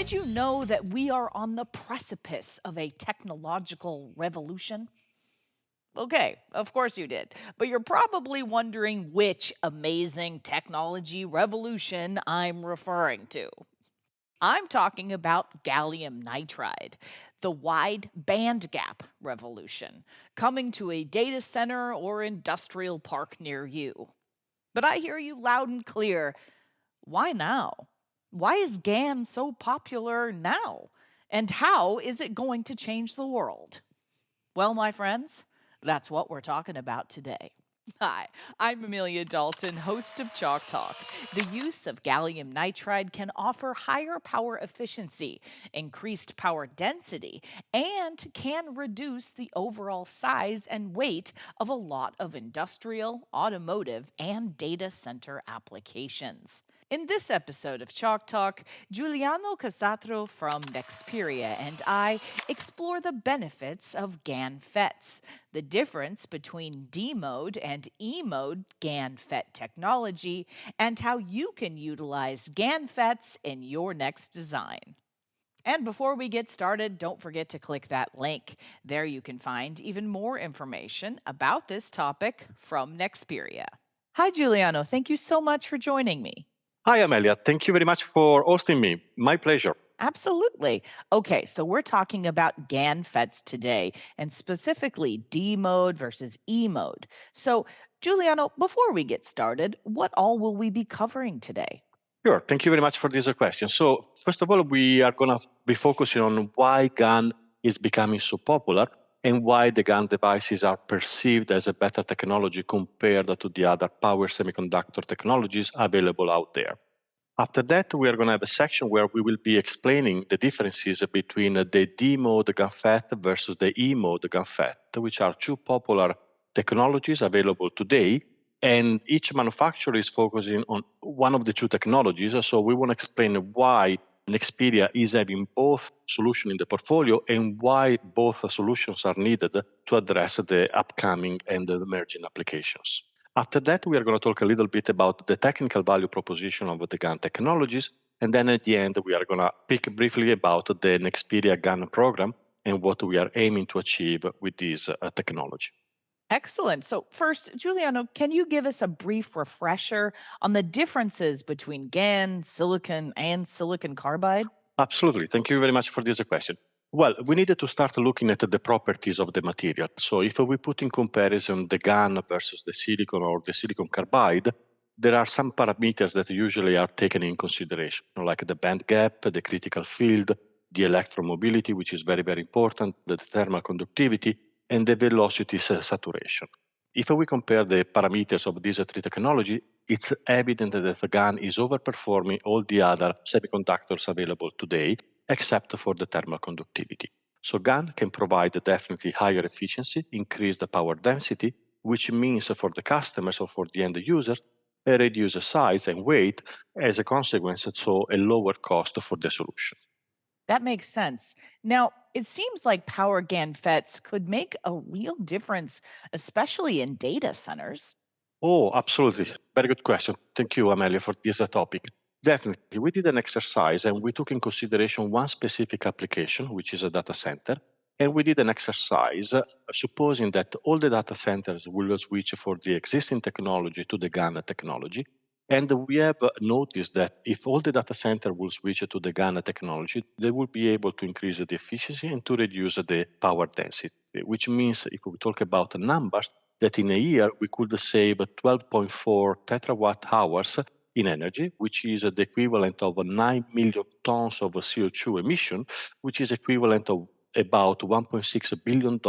Did you know that we are on the precipice of a technological revolution? Okay, of course you did. But you're probably wondering which amazing technology revolution I'm referring to. I'm talking about gallium nitride, the wide band gap revolution, coming to a data center or industrial park near you. But I hear you loud and clear. Why now? Why is GAN so popular now? And how is it going to change the world? Well, my friends, that's what we're talking about today. Hi, I'm Amelia Dalton, host of Chalk Talk. The use of gallium nitride can offer higher power efficiency, increased power density, and can reduce the overall size and weight of a lot of industrial, automotive, and data center applications. In this episode of Chalk Talk, Giuliano Cassataro from Nexperia and I explore the benefits of Gan FETs, the difference between D mode and E mode Gan FET technology, and how you can utilize Gan FETs in your next design. And before we get started, don't forget to click that link. There you can find even more information about this topic from Nexperia. Hi, Giuliano. Thank you so much for joining me. Hi, Amelia. Thank you very much for hosting me. My pleasure. Absolutely. Okay, so we're talking about GAN FETs today, and specifically D mode versus E mode. So, Giuliano, before we get started, what all will we be covering today? Sure. Thank you very much for this question. So, first of all, we are going to be focusing on why GAN is becoming so popular and why the GAN devices are perceived as a better technology compared to the other power semiconductor technologies available out there. After that, we are going to have a section where we will be explaining the differences between the D mode GAN FET versus the E mode GAN FET, which are two popular technologies available today. And each manufacturer is focusing on one of the two technologies. So we want to explain why Nexperia is having both solutions in the portfolio and why both solutions are needed to address the upcoming and the emerging applications. After that, we are going to talk a little bit about the technical value proposition of the GAN technologies. And then at the end, we are going to speak briefly about the Nexperia GAN program and what we are aiming to achieve with this technology. Excellent. So, first, Giuliano, can you give us a brief refresher on the differences between GaN, silicon, and silicon carbide? Absolutely. Thank you very much for this question. Well, we needed to start looking at the properties of the material. So if we put in comparison the GaN versus the silicon or the silicon carbide, there are some parameters that usually are taken in consideration, like the band gap, the critical field, the electromobility, which is very, very important, the thermal conductivity, and the velocity saturation. If we compare the parameters of these three technologies, it's evident that the GaN is overperforming all the other semiconductors available today, except for the thermal conductivity. So GaN can provide definitely higher efficiency, increase the power density, which means for the customers or for the end user, a reduced size and weight as a consequence, so a lower cost for the solution. That makes sense. Now, it seems like power GaN FETs could make a real difference, especially in data centers. Oh, absolutely. Very good question. Thank you, Amelia, for this topic. Definitely. We did an exercise and we took in consideration one specific application, which is a data center. And we did an exercise supposing that all the data centers will switch for the existing technology to the GaN technology. And we have noticed that if all the data center will switch to the GaN technology, they will be able to increase the efficiency and to reduce the power density, which means if we talk about numbers, that in a year we could save 12.4 tetrawatt hours in energy, which is the equivalent of 9 million tons of CO2 emission, which is equivalent of about $1.6 billion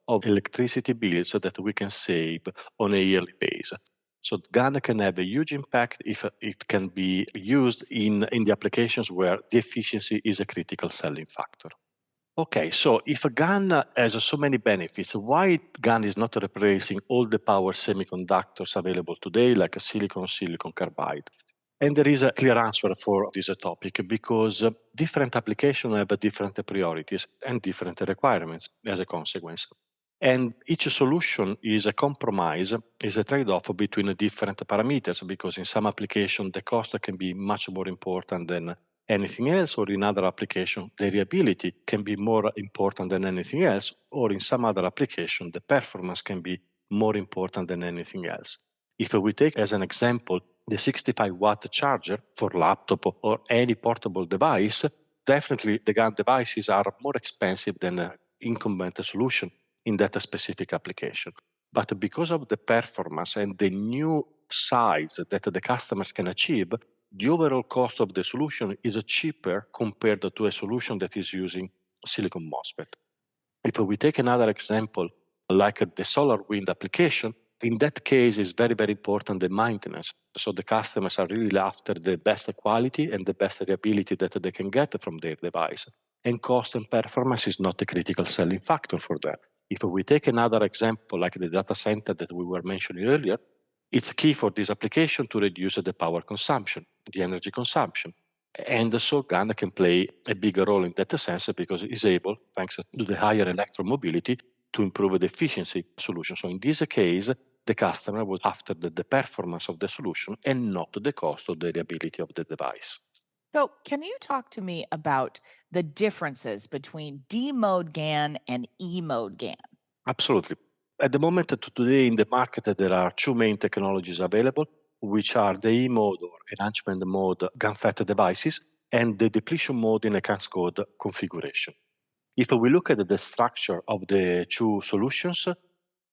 of electricity bills that we can save on a yearly basis. So GaN can have a huge impact if it can be used in the applications where the efficiency is a critical selling factor. Okay, so if a GaN has so many benefits, why GaN is not replacing all the power semiconductors available today, like a silicon, silicon carbide? And there is a clear answer for this topic because different applications have different priorities and different requirements as a consequence. And each solution is a compromise, is a trade-off between different parameters because in some application the cost can be much more important than anything else, or in other application, the reliability can be more important than anything else, or in some other application, the performance can be more important than anything else. If we take as an example the 65-watt charger for laptop or any portable device, definitely the GaN devices are more expensive than an incumbent solution in that specific application. But because of the performance and the new size that the customers can achieve, the overall cost of the solution is cheaper compared to a solution that is using silicon MOSFET. If we take another example, like the solar wind application, in that case, it's very, very important the maintenance. So the customers are really after the best quality and the best reliability that they can get from their device. And cost and performance is not a critical selling factor for them. If we take another example, like the data center that we were mentioning earlier, it's key for this application to reduce the power consumption, the energy consumption. And so GaN can play a bigger role in that sense because it's able, thanks to the higher electromobility, to improve the efficiency solution. So in this case, the customer was after the performance of the solution and not the cost or the reliability of the device. So, can you talk to me about the differences between D mode GaN and E mode GaN? Absolutely. At the moment, today in the market, there are two main technologies available, which are the E mode or enhancement mode GaN FET devices and the depletion mode in a cascade configuration. If we look at the structure of the two solutions,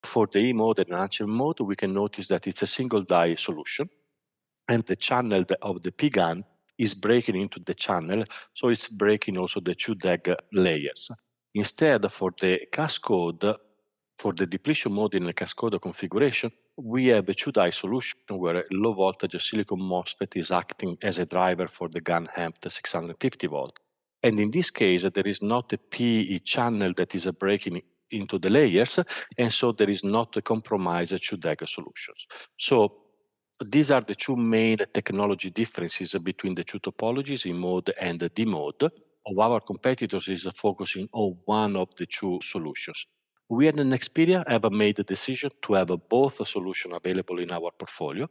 for the E mode and enhancement mode, we can notice that it's a single die solution, and the channel of the PGAN is breaking into the channel, so it's breaking also the two DAG layers. Instead, for the cascade, for the depletion mode in the cascade configuration, we have a two die solution where a low voltage silicon MOSFET is acting as a driver for the GaN amp 650 volt. And in this case, there is not a PE channel that is breaking into the layers, and so there is not a compromise to DAG solutions. So these are the two main technology differences between the two topologies, E mode and D mode. Of our competitors is focusing on one of the two solutions. We at Nexperia have made the decision to have both solutions available in our portfolio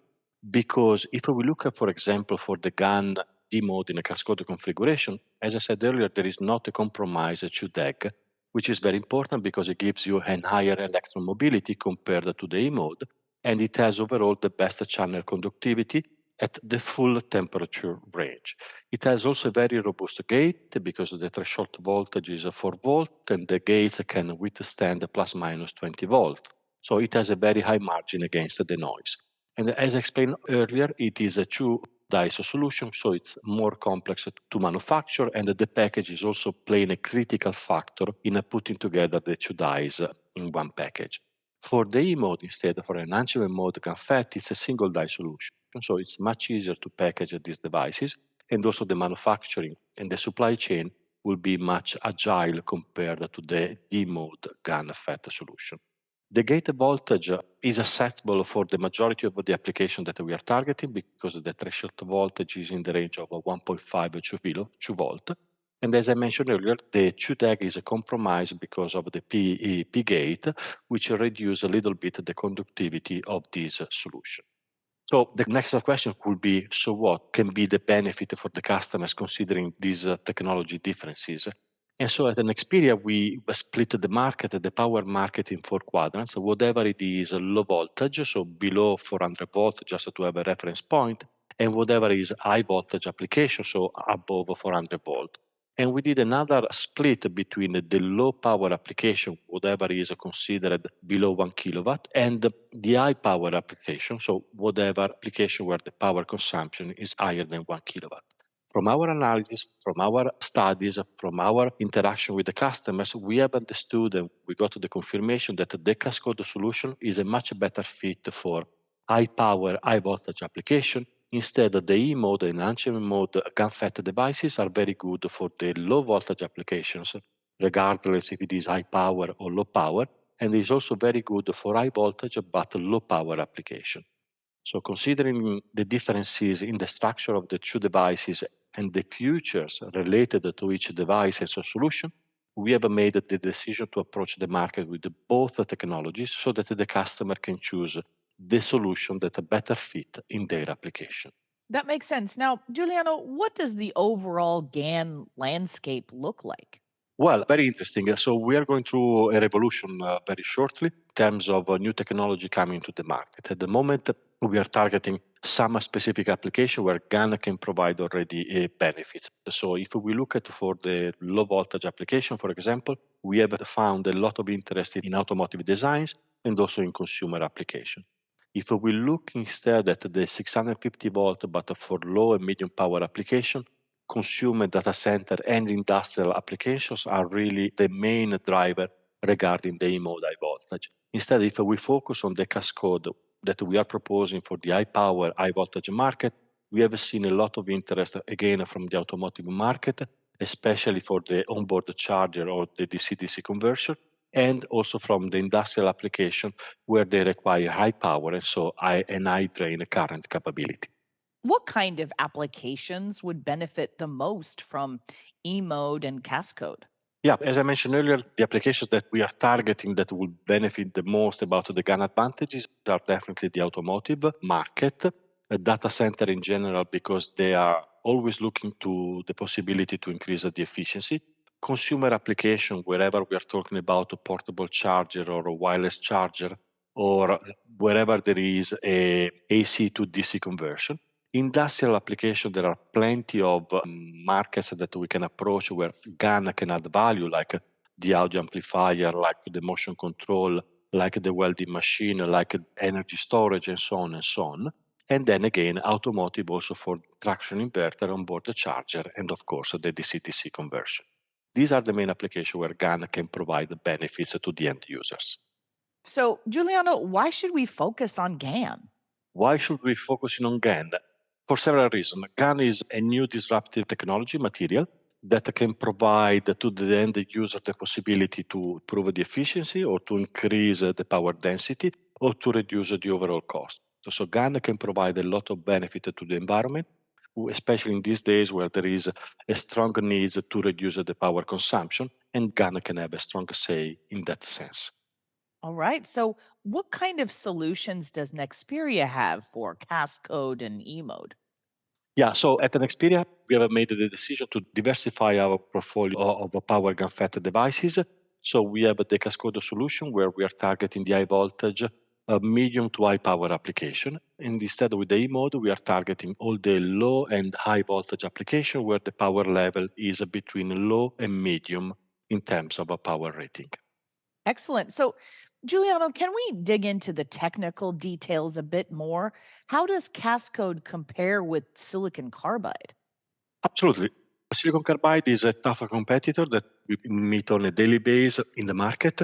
because if we look at, for example, for the GaN D mode in a cascade configuration, as I said earlier, there is not a compromise to DAG, which is very important because it gives you a higher electromobility compared to the E mode, and it has overall the best channel conductivity at the full temperature range. It has also a very robust gate because the threshold voltage is 4 volt and the gates can withstand plus minus 20 volt. So it has a very high margin against the noise. And as explained earlier, it is a two die solution, so it's more complex to manufacture, and the package is also playing a critical factor in putting together the two dies in one package. For the E mode, instead, for an enhancement mode GaN FET, it's a single die solution, so it's much easier to package these devices, and also the manufacturing and the supply chain will be much agile compared to the D mode GaN FET solution. The gate voltage is acceptable for the majority of the application that we are targeting because the threshold voltage is in the range of 1.5 to 2 volt. And as I mentioned earlier, the 2 tag is a compromise because of the P gate, which reduces a little bit the conductivity of this solution. So the next question could be, so what can be the benefit for the customers considering these technology differences? And so at Nexperia, we split the market, the power market in 4 quadrants, whatever it is low voltage, so below 400 volt, just to have a reference point, and whatever is high voltage application, so above 400 volt. And we did another split between the low power application, whatever is considered below 1 kilowatt, and the high power application, so whatever application where the power consumption is higher than 1 kilowatt. From our analysis, from our studies, from our interaction with the customers, we have understood and we got the confirmation that the cascade solution is a much better fit for high power, high voltage application. Instead, the E mode and enhancement mode GaN FET devices are very good for the low voltage applications, regardless if it is high power or low power, and is also very good for high voltage but low power application. So considering the differences in the structure of the two devices and the features related to each device as a solution, we have made the decision to approach the market with both technologies so that the customer can choose the solution that better fit in their application. That makes sense. Now, Giuliano, what does the overall GAN landscape look like? Well, very interesting. So we are going through a revolution very shortly in terms of new technology coming to the market. At the moment, we are targeting some specific application where GaN can provide already benefits. So if we look at for the low voltage application, for example, we have found a lot of interest in automotive designs and also in consumer application. If we look instead at the 650 volt, but for low and medium power application, consumer data center and industrial applications are really the main driver regarding the e-mode high voltage. Instead, if we focus on the cascade that we are proposing for the high power, high voltage market, we have seen a lot of interest again from the automotive market, especially for the onboard charger or the DC-DC conversion, and also from the industrial application where they require high power and so high drain current capability. What kind of applications would benefit the most from E mode and Cascode? Yeah, as I mentioned earlier, the applications that we are targeting that will benefit the most about the GaN advantages are definitely the automotive market, data center in general, because they are always looking to the possibility to increase the efficiency. Consumer application, wherever we are talking about a portable charger or a wireless charger, or wherever there is a AC to DC conversion. Industrial application, there are plenty of markets that we can approach where GaN can add value, like the audio amplifier, like the motion control, like the welding machine, like energy storage, and so on and so on. And then again, automotive also for traction inverter, onboard the charger, and of course the DC-DC conversion. These are the main applications where GaN can provide benefits to the end users. So, Giuliano, why should we focus on GAN? Why should we focus on GaN? For several reasons. GaN is a new disruptive technology material that can provide to the end user the possibility to improve the efficiency or to increase the power density or to reduce the overall cost. So GaN can provide a lot of benefit to the environment, especially in these days where there is a strong need to reduce the power consumption, and GaN can have a strong say in that sense. All right. So, what kind of solutions does Nexperia have for Cascode and E mode? Yeah, so at Nexperia, we have made the decision to diversify our portfolio of power GaN FET devices. So we have the Cascode solution where we are targeting the high voltage, medium to high power application. And instead with the E mode, we are targeting all the low and high voltage application where the power level is between low and medium in terms of a power rating. Excellent. So, Giuliano, can we dig into the technical details a bit more? How does Cascode compare with silicon carbide? Absolutely. Silicon carbide is a tougher competitor that we meet on a daily basis in the market.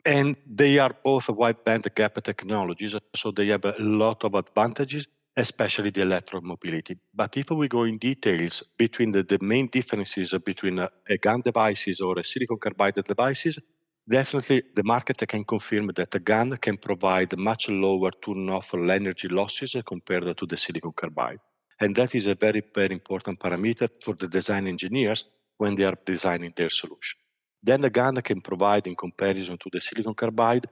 And they are both wide band gap technologies, so they have a lot of advantages, especially the electromobility. But if we go in details between the main differences between a GaN devices or a silicon carbide devices, definitely the market can confirm that the GaN can provide much lower turn-off energy losses compared to the silicon carbide. And that is a very, very important parameter for the design engineers when they are designing their solution. Then the GaN can provide, in comparison to the silicon carbide,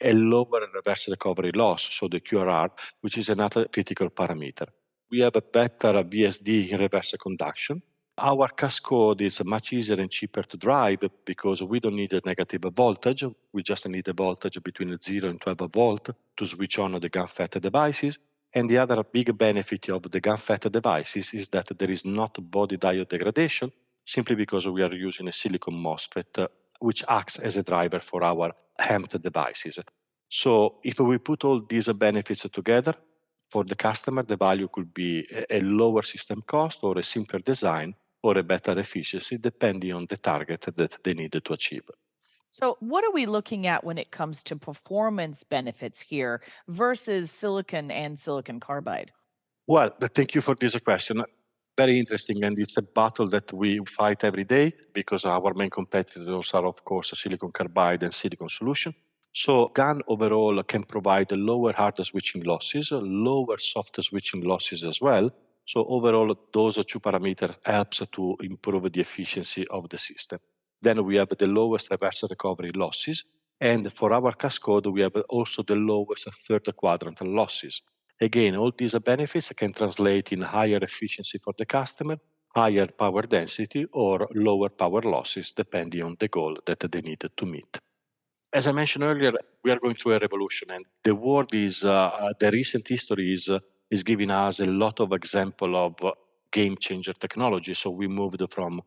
a lower reverse recovery loss, so the QRR, which is another critical parameter. We have a better VSD in reverse conduction. Our cascode is much easier and cheaper to drive because we don't need a negative voltage. We just need a voltage between 0 and 12 volt to switch on the GaN FET devices. And the other big benefit of the GaN FET devices is that there is not body diode degradation, simply because we are using a silicon MOSFET, which acts as a driver for our HEMT devices. So if we put all these benefits together, for the customer, the value could be a lower system cost or a simpler design or a better efficiency, depending on the target that they need to achieve. So, what are we looking at when it comes to performance benefits here versus silicon and silicon carbide? Well, thank you for this question. Very interesting, and it's a battle that we fight every day because our main competitors are, of course, silicon carbide and silicon solution. So GaN overall can provide lower hard switching losses, lower soft switching losses as well. So overall, those two parameters helps to improve the efficiency of the system. Then we have the lowest reverse recovery losses, and for our cascode, we have also the lowest third quadrant losses. Again, all these benefits can translate in higher efficiency for the customer, higher power density, or lower power losses, depending on the goal that they need to meet. As I mentioned earlier, we are going through a revolution, and the world the recent history is giving us a lot of example of game changer technology. So we moved from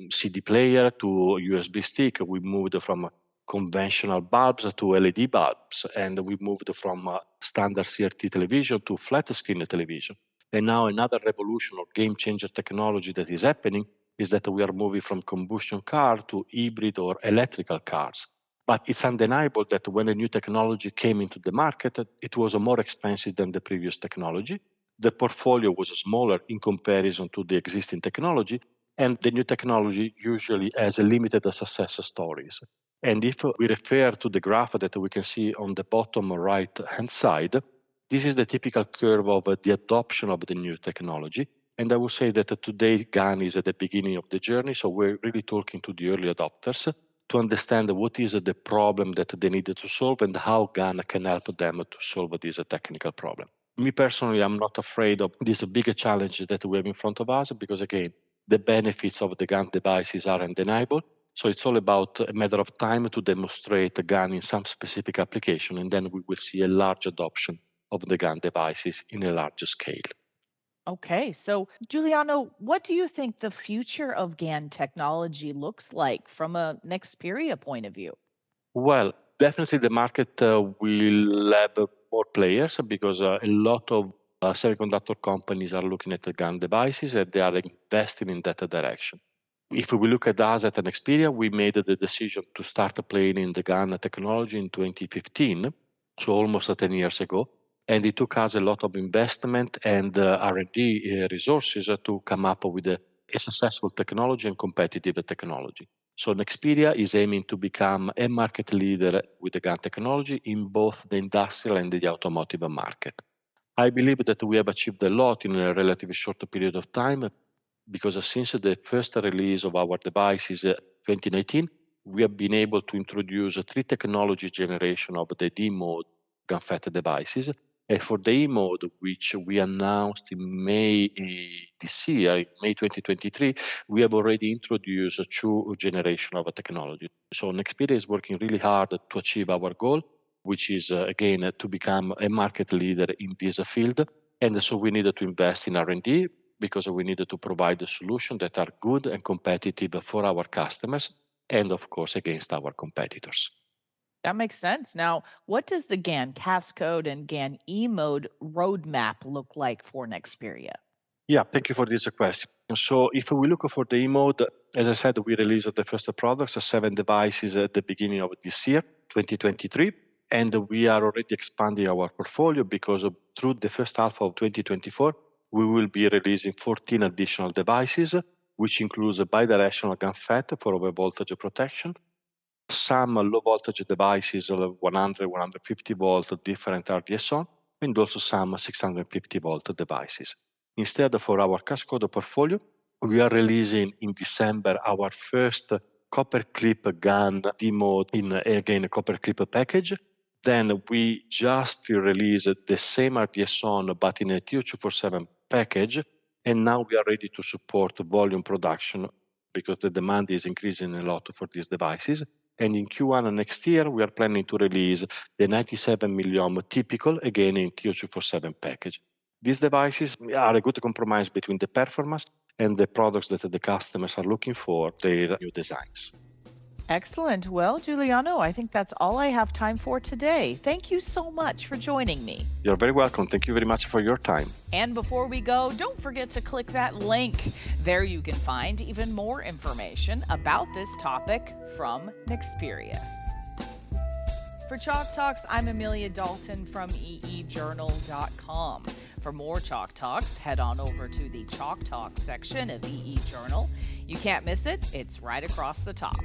CD player to USB stick. We moved from conventional bulbs to LED bulbs, and we moved from standard CRT television to flat screen television. And now another revolution or game changer technology that is happening is that we are moving from combustion car to hybrid or electrical cars. But it's undeniable that when a new technology came into the market, it was more expensive than the previous technology. The portfolio was smaller in comparison to the existing technology, and the new technology usually has a limited success stories. And if we refer to the graph that we can see on the bottom right-hand side, this is the typical curve of the adoption of the new technology. And I would say that today GAN is at the beginning of the journey, so we're really talking to the early adopters to understand what is the problem that they need to solve and how GAN can help them to solve this technical problem. Me personally, I'm not afraid of this big challenge that we have in front of us because, again, the benefits of the GAN devices are undeniable. So it's all about a matter of time to demonstrate GAN in some specific application, and then we will see a large adoption of the GAN devices in a larger scale. Okay, so Giuliano, what do you think the future of GAN technology looks like from a Nexperia point of view? Well, definitely the market will have more players because a lot of semiconductor companies are looking at the GaN devices and they are investing in that direction. If we look at us at Nexperia, we made the decision to start playing in the GaN technology in 2015, so almost 10 years ago. And it took us a lot of investment and R&D resources to come up with a successful technology and competitive technology. So Nexperia is aiming to become a market leader with the GaN technology in both the industrial and the automotive market. I believe that we have achieved a lot in a relatively short period of time because since the first release of our devices 2019, we have been able to introduce 3 technology generation of the D mode Gan FET devices. And for the E mode, which we announced in May this year, in May 2023, we have already introduced 2 generation of technology. So Nexperia is working really hard to achieve our goal, which is again to become a market leader in this field. And so we needed to invest in R&D because we needed to provide solutions that are good and competitive for our customers and, of course, against our competitors. That makes sense. Now, what does the GAN Cascode and GAN E mode roadmap look like for Nexperia? Yeah, thank you for this question. So if we look for the E-mode, as I said, we released the first products, 7 devices at the beginning of this year, 2023. And we are already expanding our portfolio because through the first half of 2024, we will be releasing 14 additional devices, which includes a bidirectional GaN FET for over voltage protection, some low voltage devices of 100, 150 volt, different RDS-on, and also some 650 volt devices. Instead, for our Cascode portfolio, we are releasing in December our first copper clip GaN D-mode in, again, a copper clip package. Then we just released the same RDS-on but in a TO247 package, and now we are ready to support volume production because the demand is increasing a lot for these devices. And in Q1 next year, we are planning to release the 97 milliohm typical, again in TO247 package. These devices are a good compromise between the performance and the products that the customers are looking for, their new designs. Excellent. Well, Giuliano, I think that's all I have time for today. Thank you so much for joining me. You're very welcome. Thank you very much for your time. And before we go, don't forget to click that link. There you can find even more information about this topic from Nexperia. For Chalk Talks, I'm Amelia Dalton from eejournal.com. For more Chalk Talks, head on over to the Chalk Talk section of EE Journal. You can't miss it, it's right across the top.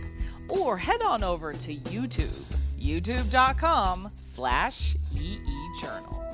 Or head on over to YouTube, youtube.com/EE Journal.